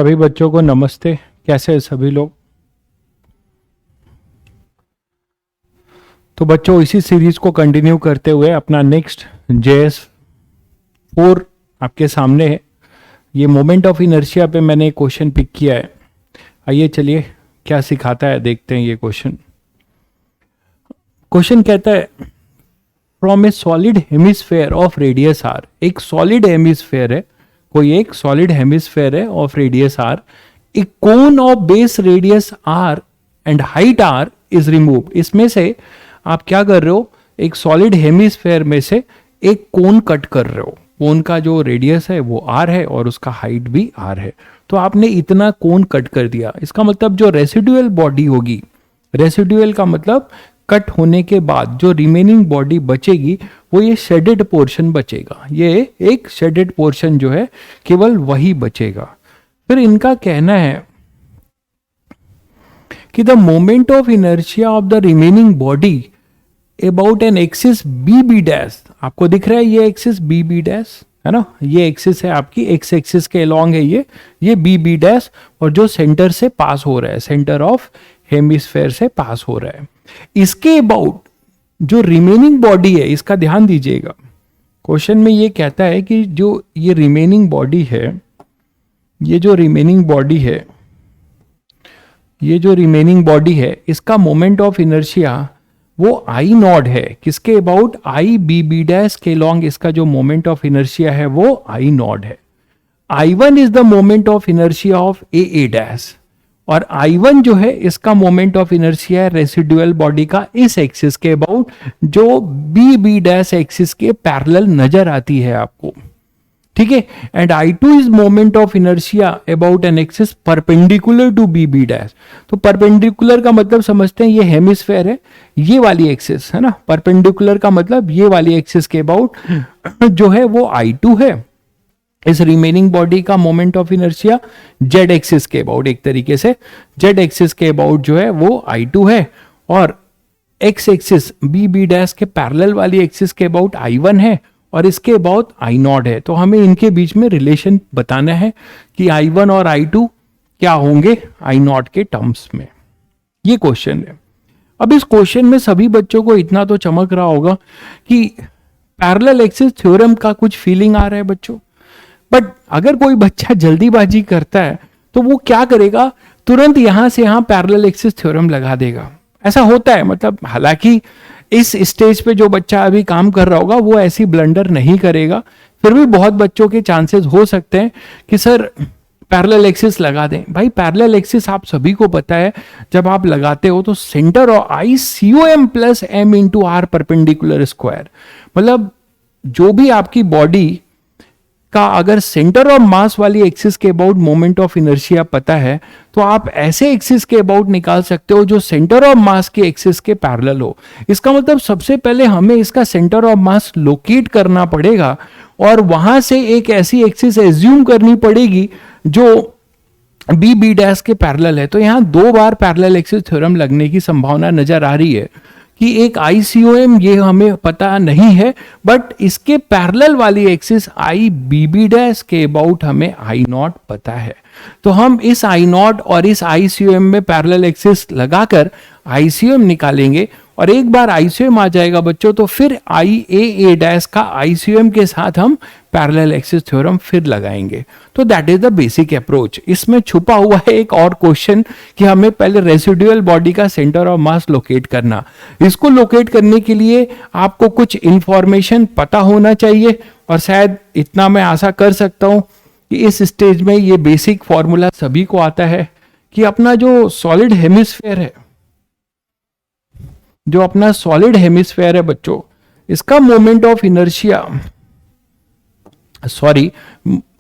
सभी बच्चों को नमस्ते। कैसे हैं सभी लोग? तो बच्चों, इसी सीरीज को कंटिन्यू करते हुए अपना नेक्स्ट JS4 आपके सामने है। ये मोमेंट ऑफ इनर्शिया पे मैंने एक क्वेश्चन पिक किया है। आइए चलिए क्या सिखाता है देखते हैं ये क्वेश्चन। क्वेश्चन कहता है from a solid hemisphere of radius R. एक सॉलिड हेमिस्फेयर है, कोई एक सॉलिड हेमिस्फेयर है of radius R, a cone of base radius R and height R is remove. इसमें से आप क्या कर रहे हो, एक सॉलिड हेमिस्फेयर में से एक कोन कट कर रहे हो। कोन का जो रेडियस है वो आर है और उसका हाइट भी आर है। तो आपने इतना कोन कट कर दिया। इसका मतलब जो रेसिडुअल बॉडी होगी, रेसिडुअल का मतलब कट होने के बाद जो रिमेनिंग बॉडी बचेगी वो ये शेडेड पोर्शन बचेगा। ये एक शेडेड पोर्शन जो है केवल वही बचेगा। फिर इनका कहना है कि the moment of inertia of the remaining body about an axis B B dash. आपको दिख रहा है ये एक्सिस बी बी डैश है ना, ये एक्सिस है आपकी, एक्स एक्सिस के अलॉन्ग है ये बी बी डैश, और जो सेंटर से पास हो रहा है, सेंटर ऑफ हेमिस्फेयर से पास हो रहा है। इसके अबाउट जो रिमेनिंग बॉडी है, इसका ध्यान दीजिएगा, क्वेश्चन में ये कहता है कि जो ये रिमेनिंग बॉडी है, ये जो रिमेनिंग बॉडी है, ये जो रिमेनिंग बॉडी है, इसका मोमेंट ऑफ इनर्शिया वो आई नॉट है। किसके about? I B B dash के लॉन्ग इसका जो मोमेंट ऑफ इनर्शिया है वो आई नॉट है। I1 is the moment of inertia of a dash, और I1 जो है इसका मोमेंट ऑफ इनर्शिया है रेसिडुअल बॉडी का इस एक्सिस के अबाउट, जो बी बी डैश एक्सिस के पैरेलल नजर आती है आपको, ठीक है। And I2 is moment of inertia about an axis perpendicular to B B dash. तो परपेंडिकुलर का मतलब समझते हैं, ये हेमिस्फेयर है, ये वाली एक्सिस है ना, परपेंडिकुलर का मतलब ये वाली एक्सिस के अबाउट जो है वो I2 है। इस रिमेनिंग बॉडी का moment of inertia Z axis के अबाउट, एक तरीके से जेड एक्सिस के अबाउट जो है वो I2 है, और x axis B B dash के पैरेलल वाली एक्सिस के अबाउट I1 है, और इसके अबाउट आई नॉट है। तो हमें इनके बीच में रिलेशन बताना है कि I1 और I2 क्या होंगे आई नॉट के टर्म्स में। ये क्वेश्चन है। अब इस क्वेश्चन में सभी बच्चों को इतना तो चमक रहा होगा कि पैरेलल एक्सिस थ्योरम का कुछ फीलिंग आ रहा है बच्चों। बट अगर कोई बच्चा जल्दीबाजी करता है तो वो क्या करेगा, तुरंत यहां से यहां पैरेलल एक्सिस थ्योरम लगा देगा। ऐसा होता है, मतलब हालांकि इस स्टेज पे जो बच्चा अभी काम कर रहा होगा वो ऐसी ब्लंडर नहीं करेगा, फिर भी बहुत बच्चों के चांसेस हो सकते हैं कि सर पैरेलल एक्सिस लगा दें। भाई पैरेलल एक्सिस आप सभी को पता है, जब आप लगाते हो तो सेंटर और I COM plus M into R perpendicular square, मतलब जो भी आपकी बॉडी का अगर सेंटर ऑफ मास वाली एक्सिस के अबाउट मोमेंट ऑफ इनर्शिया पता है तो आप ऐसे एक्सिस के अबाउट निकाल सकते हो जो सेंटर ऑफ मास के एक्सिस के पैरेलल हो। इसका मतलब सबसे पहले हमें इसका सेंटर ऑफ मास लोकेट करना पड़ेगा और वहां से एक ऐसी एक्सिस एज्यूम करनी पड़ेगी जो बी बी डैश के पैरेलल है। तो यहां 2 बार पैरेलल एक्सिस थ्योरम लगने की संभावना नजर आ रही है कि एक ICOM ये हमें पता नहीं है, बट इसके पैरेलल वाली एक्सिस आई बी बी डैश के अबाउट हमें आई नॉट पता है। तो हम इस आई नॉट और इस ICOM में पैरेलल एक्सिस लगाकर ICOM निकालेंगे, और एक बार ICOM आ जाएगा बच्चों तो फिर IA डैश का ICOM के साथ हम पैरेलल एक्सिस थ्योरम फिर लगाएंगे। तो that is the basic approach. इसमें छुपा हुआ है एक और क्वेश्चन कि हमें पहले रेसिडुअल बॉडी का सेंटर ऑफ मास लोकेट करना। इसको लोकेट करने के लिए आपको कुछ इंफॉर्मेशन पता होना चाहिए, और शायद इतना मैं आशा कर सकता हूं कि इस स्टेज में ये बेसिक फॉर्मूला सभी को आता है कि अपना जो सॉलिड हेमिस्फेयर है, जो अपना सॉलिड हेमिस्फेयर है बच्चों, इसका मोमेंट ऑफ इनर्शिया, सॉरी,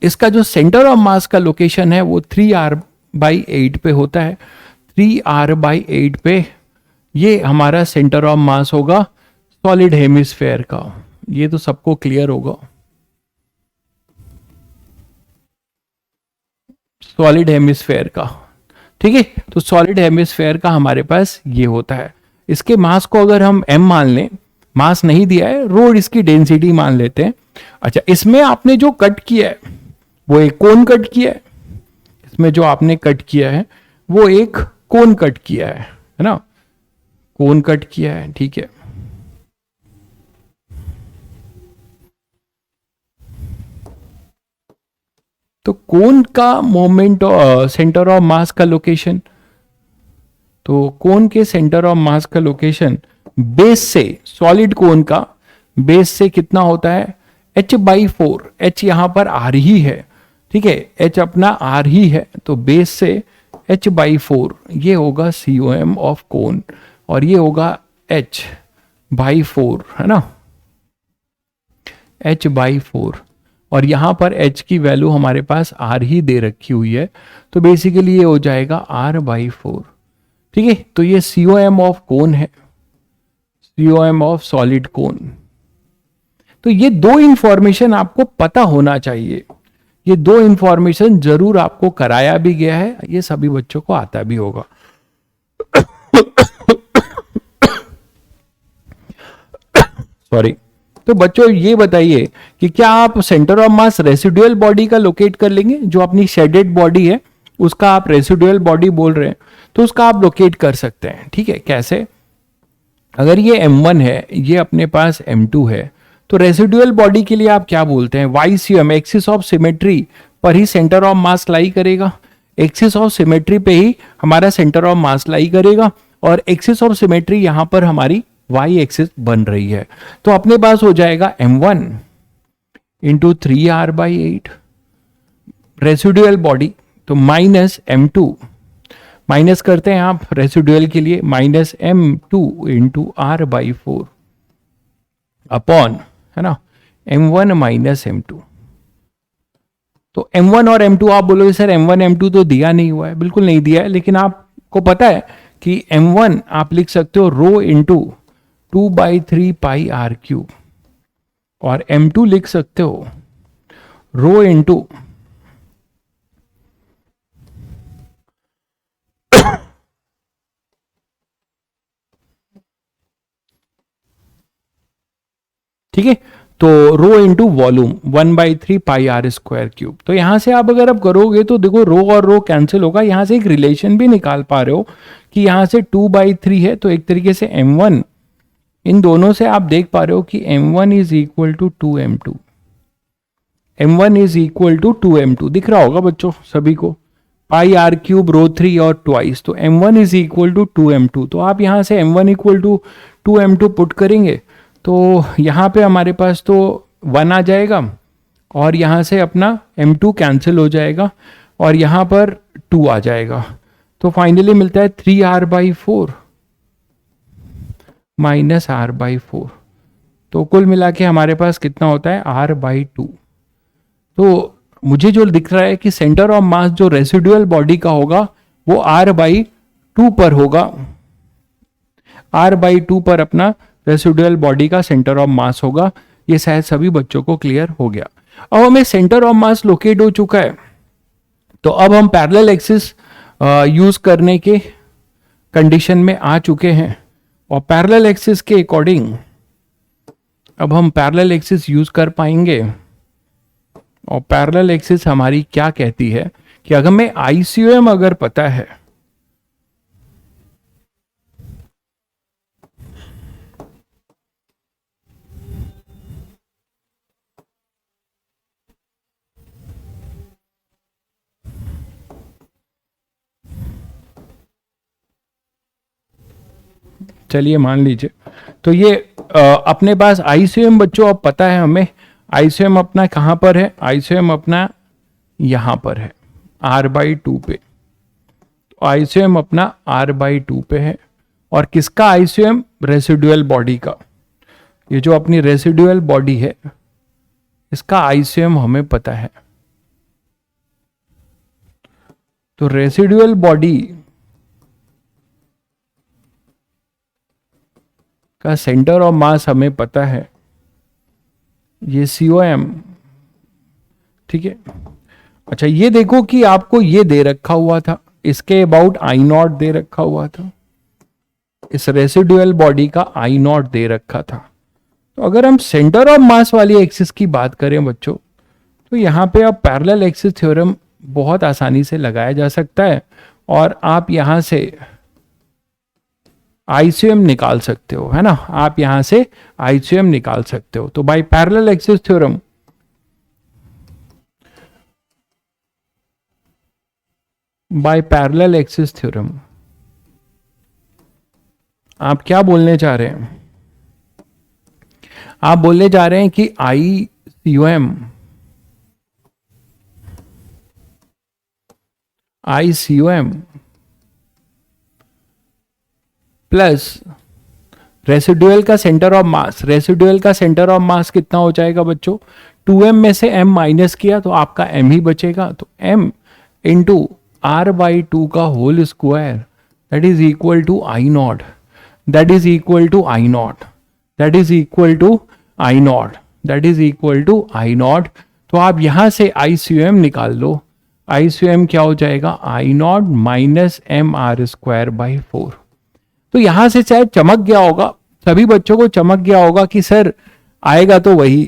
इसका जो सेंटर ऑफ मास का लोकेशन है वो 3r/8 पे होता है। 3r/8 पे ये हमारा सेंटर ऑफ मास होगा सॉलिड हेमिस्फेयर का। ये तो सबको क्लियर होगा। सॉलिड हेमिस्फेयर का, ठीक है। तो सॉलिड हेमिस्फेयर का हमारे पास ये होता है। इसके मास को अगर हम m मान लें, मास नहीं दिया है, रोड इसकी डेंसिटी मान लेते हैं। अच्छा, इसमें आपने जो कट किया है वो एक कोन कट किया है, इसमें जो आपने कट किया है वो एक कोन कट किया है ना, कोन कट किया है, ठीक है। तो कोन का मोमेंट सेंटर ऑफ मास का लोकेशन, तो कोन के सेंटर ऑफ मास का लोकेशन बेस से, सॉलिड कोन का बेस से कितना होता है, h/4। h यहां पर आर ही है, ठीक है, h अपना आर ही है, तो बेस से h/4 ये होगा COM ऑफ कोन, और ये होगा h/4, है ना, h/4। और यहां पर h की वैल्यू हमारे पास r ही दे रखी हुई है, तो बेसिकली ये हो जाएगा r/4, ठीक है। तो ये COM ऑफ कोन है, COM ऑफ सॉलिड कोन। तो ये दो इंफॉर्मेशन आपको पता होना चाहिए, ये दो इंफॉर्मेशन जरूर आपको कराया भी गया है, ये सभी बच्चों को आता भी होगा। सॉरी। तो बच्चों ये बताइए कि क्या आप centre of mass residual body का लोकेट कर लेंगे, जो अपनी शेडेड बॉडी है उसका आप रेसिडुअल बॉडी बोल रहे हैं, तो उसका आप लोकेट कर सकते हैं, ठीक है। कैसे, अगर ये M1 है, ये अपने पास M2 है, तो रेसिडुअल बॉडी के लिए आप क्या बोलते हैं, YCM एक्सिस ऑफ सिमेट्री पर ही सेंटर ऑफ मास लाई करेगा, एक्सिस ऑफ सिमेट्री पे ही हमारा सेंटर ऑफ मास लाई करेगा, और एक्सिस ऑफ सिमेट्री यहां पर हमारी y एक्सिस बन रही है। तो अपने पास हो जाएगा M1 into 3r/8 residual body, तो माइनस M2, माइनस करते हैं आप रेसिडुअल के लिए, minus M2 into r/4 upon, है ना, M1 माइनस M2। तो M1 और M2 आप बोलोगे सर M1 M2 तो दिया नहीं हुआ है, बिल्कुल नहीं दिया है, लेकिन आपको पता है कि M1 आप लिख सकते हो रो इंटू 2/3 पाई r3, और M2 लिख सकते हो रो इंटू ठीक है, तो रो इंटू वॉल्यूम 1/3 पाई r²3। तो यहां से आप अगर आप करोगे तो देखो रो और रो कैंसिल होगा, यहां से एक रिलेशन भी निकाल पा रहे हो कि यहां से 2/3 है, तो एक तरीके से M1, इन दोनों से आप देख पा रहे हो कि M1 is equal to 2M2, M1 is equal to 2M2 दिख रहा होगा बच्चों सभी को, पाई r³ रो 3 और ट्वाइस, तो M1 is equal to 2M2। तो आप यहां से M1 equal to 2M2 put करेंगे, तो यहाँ पे हमारे पास तो 1 आ जाएगा, और यहाँ से अपना M2 कैंसिल हो जाएगा, और यहाँ पर 2 आ जाएगा, तो फाइनली मिलता है 3r/4 माइनस r/4। तो कुल मिला के हमारे पास कितना होता है, r/2। तो मुझे जो दिख रहा है कि सेंटर ऑफ मास जो रेसिडुअल बॉडी का होगा वो r/2 पर होगा, r/2 पर अपना रेसिडुअल बॉडी का सेंटर ऑफ मास होगा। ये शायद सभी बच्चों को क्लियर हो गया। अब हमें सेंटर ऑफ मास लोकेट हो चुका है, तो अब हम पैरेलल एक्सिस यूज करने के कंडीशन में आ चुके हैं, और पैरेलल एक्सिस के अकॉर्डिंग अब हम पैरेलल एक्सिस यूज कर पाएंगे। और पैरेलल एक्सिस हमारी क्या कहती है कि अगर हमें ICOM अगर पता है, चलिए मान लीजिए, तो ये अपने पास ICOM बच्चों अब पता है हमें, ICOM अपना कहां पर है, ICOM अपना यहां पर है r/2 पे, तो ICOM अपना r/2 पे है, और किसका ICOM, रेसिडुअल बॉडी का। ये जो अपनी रेसिडुअल बॉडी है इसका ICOM हमें पता है, तो रेसिडुअल बॉडी का सेंटर ऑफ मास हमें पता है, ये COM, ठीक है। अच्छा ये देखो कि आपको ये दे रखा हुआ था, इसके अबाउट I0 दे रखा हुआ था, इस रेसिडुअल बॉडी का I0 दे रखा था। तो अगर हम सेंटर ऑफ मास वाली एक्सिस की बात करें बच्चों, तो यहां पे आप पैरेलल एक्सिस थ्योरम बहुत आसानी से लगाया जा सकता है और आप यहां से आईसीएम निकाल सकते हो, है ना, आप यहां से आईसीएम निकाल सकते हो। तो बाय पैरेलल एक्सिस थ्योरम आप क्या बोलने चाह रहे हैं? आप बोलने जा रहे हैं कि आईसीयूएम प्लस रेसिडुअल का सेंटर ऑफ मास, रेसिडुअल का सेंटर ऑफ मास कितना हो जाएगा बच्चों? 2m में से m माइनस किया तो आपका m ही बचेगा, तो m इंटू r/2 का whole square that is equal to I naught, that is equal to I naught, that is equal to I naught, that is equal to I naught. तो आप यहां से आईसीयूएम निकाल लो, आईसीयूएम क्या हो जाएगा? आई नॉट माइनस mr²/4। तो यहां से शायद चमक गया होगा, सभी बच्चों को चमक गया होगा कि सर आएगा तो वही।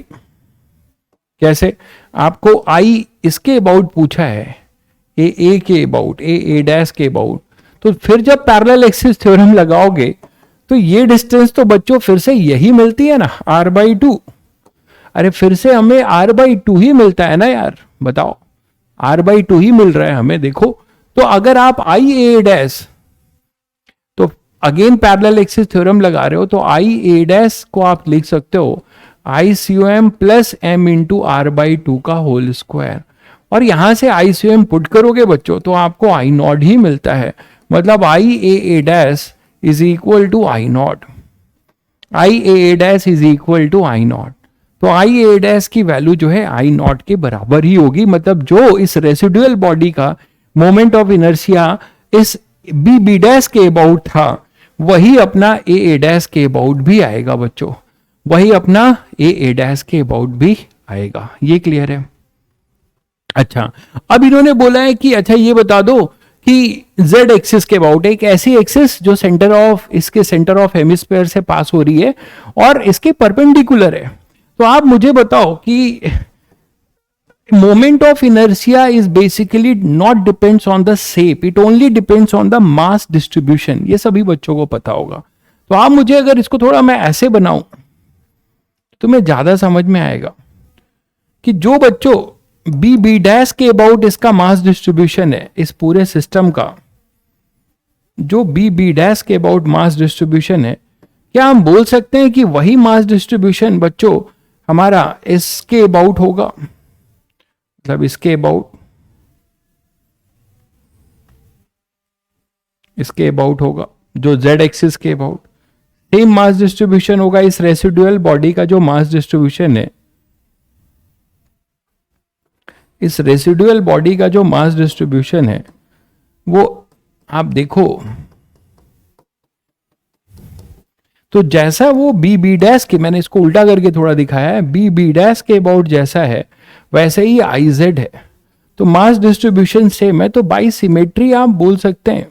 कैसे? आपको आई इसके अबाउट पूछा है, ए के अबाउट, ए डैश के अबाउट, तो फिर जब पैरेलल एक्सिस थ्योरम लगाओगे तो ये डिस्टेंस तो बच्चों फिर से यही मिलती है ना, r/2। अरे फिर से हमें r/2 ही मिलता है ना यार, बताओ, r/2 ही मिल रहा है हमें। देखो तो अगर आप आई ए डैश, तो अगेन पैरेलल एक्सिस थ्योरम लगा रहे हो, तो आई ए डैश को आप लिख सकते हो आईसीयूएम प्लस m इंटू r/2 का होल स्क्वायर, और यहां से आईसीयूएम पुट करोगे बच्चों तो आपको आई नॉट ही मिलता है। मतलब I A dash is equal to I naught, I A dash is equal to I naught. तो आई ए डैश की वैल्यू जो है आई नॉट के बराबर ही होगी। मतलब जो इस रेसिडुअल बॉडी का मोमेंट ऑफ इनर्शिया इस बी डैश के अबाउट था, वही अपना ए डैश के अबाउट भी आएगा बच्चों, वही अपना ए डैश के अबाउट भी आएगा। ये क्लियर है? अच्छा, अब इन्होंने बोला है कि अच्छा ये बता दो कि z एक्सिस के अबाउट, एक ऐसी एक्सिस जो इसके सेंटर ऑफ हेमिस्फीयर से पास हो रही है और इसके परपेंडिकुलर है। तो आप मुझे बताओ कि moment of inertia is basically not depends on the shape, it only depends on the mass distribution. ये सभी बच्चों को पता होगा। तो आप मुझे अगर इसको थोड़ा मैं ऐसे बनाऊं तो मैं ज्यादा समझ में आएगा कि जो बच्चों बी डैश के अबाउट इसका मास डिस्ट्रीब्यूशन है, इस पूरे सिस्टम का जो बी डैश के अबाउट मास डिस्ट्रीब्यूशन है, क्या हम बोल सकते हैं कि वही मास डिस्ट्रीब्यूशन बच्चों हमारा इसके अबाउट होगा? मतलब इसके अबाउट होगा, जो z एक्सिस के अबाउट सेम मास डिस्ट्रीब्यूशन होगा। इस रेसिडुअल बॉडी का जो मास डिस्ट्रीब्यूशन है, इस रेसिडुअल बॉडी का जो मास डिस्ट्रीब्यूशन है वो आप देखो तो जैसा वो बी डैश के, मैंने इसको उल्टा करके थोड़ा दिखाया है, बी डैश के अबाउट जैसा है वैसे ही आई जेड है। तो मास डिस्ट्रीब्यूशन सेम है, तो बाई सिमेट्री आप बोल सकते हैं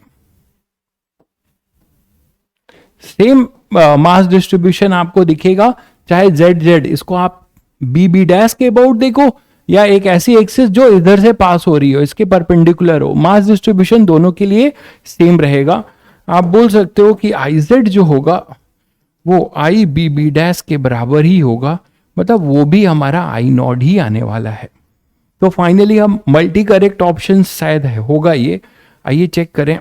सेम मास डिस्ट्रीब्यूशन आपको दिखेगा, चाहे जेड जेड, इसको आप बी डैश के अबाउट देखो या एक ऐसी एक्सिस जो इधर से पास हो रही हो, इसके परपेंडिकुलर हो, मास डिस्ट्रीब्यूशन दोनों के लिए सेम रहेगा। आप बोल सकते हो कि आई जेड जो होगा वो आई बी डैश के बराबर ही होगा, मतलब वो भी हमारा आई नॉट ही आने वाला है। तो फाइनली हम मल्टी करेक्ट ऑप्शन शायद होगा ये, आइए चेक करें।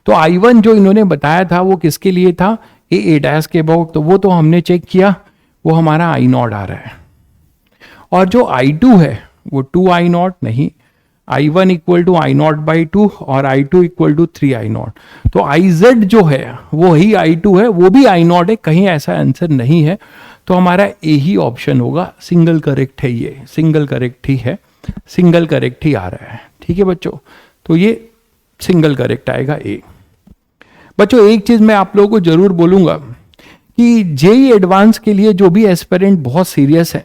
तो I1 जो इन्होंने बताया था वो किसके लिए था? ए डैश के अबाउट, तो वो तो हमने चेक किया, वो हमारा आई नॉट आ रहा है। और जो I2 है वो 2I0 नहीं, I1 इक्वल टू I0/2 और I2 इक्वल टू 3I0। तो IZ जो है वो ही I2 है, वो भी I0 है, कहीं ऐसा आंसर नहीं है। तो हमारा ए ही ऑप्शन होगा, सिंगल करेक्ट है, ये सिंगल करेक्ट ही है, सिंगल करेक्ट ही आ रहा है। ठीक है बच्चों, तो ये सिंगल करेक्ट आएगा ए। बच्चों एक चीज मैं आप लोगों को जरूर बोलूंगा कि जेई एडवांस के लिए जो भी एस्पिरेंट बहुत सीरियस है,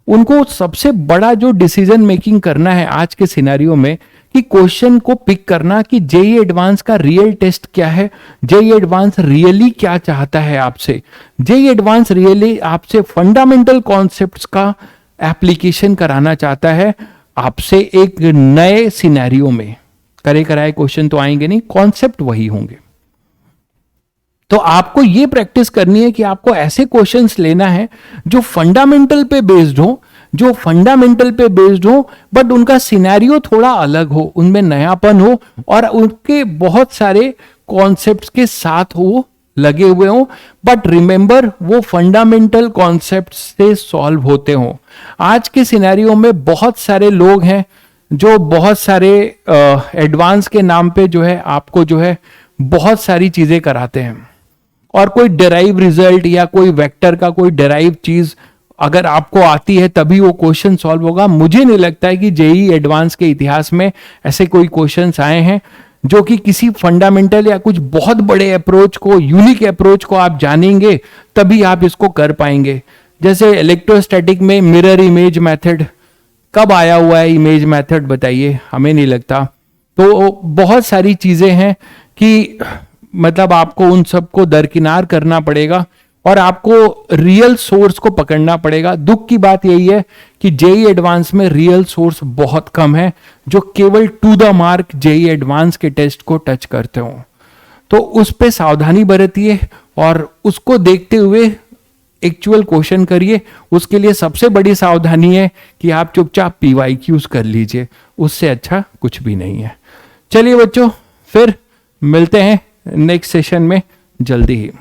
उनको सबसे बड़ा जो डिसीजन मेकिंग करना है आज के सिनेरियो में कि क्वेश्चन को पिक करना कि जेई एडवांस का रियल टेस्ट क्या है, जेई एडवांस रियली क्या चाहता है आपसे। जेई एडवांस रियली आपसे फंडामेंटल कॉन्सेप्ट्स का एप्लीकेशन कराना चाहता है, आपसे एक नए सिनेरियो में, करे कराए क्वेश्चन तो आएंगे नहीं, कॉन्सेप्ट वही होंगे। तो आपको ये प्रैक्टिस करनी है कि आपको ऐसे क्वेश्चंस लेना है जो फंडामेंटल पे बेस्ड हो, बट उनका सिनेरियो थोड़ा अलग हो, उनमें नयापन हो और उनके बहुत सारे कॉन्सेप्ट्स के साथ वो लगे हुए हो, बट रिमेंबर वो फंडामेंटल कॉन्सेप्ट्स से सॉल्व होते हो। आज के सिनेरियो में बहुत सारे लोग हैं जो बहुत सारे एडवांस के नाम पे जो है आपको जो है बहुत सारी चीजें कराते हैं, और कोई डेराइव रिजल्ट या कोई वेक्टर का कोई डेराइव चीज अगर आपको आती है तभी वो क्वेश्चन सॉल्व होगा। मुझे नहीं लगता है कि जेईई एडवांस के इतिहास में ऐसे कोई क्वेश्चंस आए हैं जो कि किसी फंडामेंटल या कुछ बहुत बड़े अप्रोच को, यूनिक अप्रोच को आप जानेंगे तभी आप इसको कर पाएंगे। जैसे इलेक्ट्रोस्टैटिक में मिरर इमेज मेथड, कब आया हुआ है इमेज मेथड बताइए, हमें नहीं लगता। तो बहुत सारी चीजें हैं कि मतलब आपको उन सबको दरकिनार करना पड़ेगा और आपको रियल सोर्स को पकड़ना पड़ेगा। दुख की बात यही है कि जेईई एडवांस में रियल सोर्स बहुत कम है जो केवल to the mark JEE advance के टेस्ट को टच करते हो। तो उस पे सावधानी बरतिए और उसको देखते हुए एक्चुअल क्वेश्चन करिए। उसके लिए सबसे बड़ी सावधानी है कि आप चुपचाप PYQs कर लीजिए, उससे अच्छा कुछ भी नहीं है। चलिए बच्चों, फिर मिलते हैं नेक्स्ट सेशन में जल्दी ही।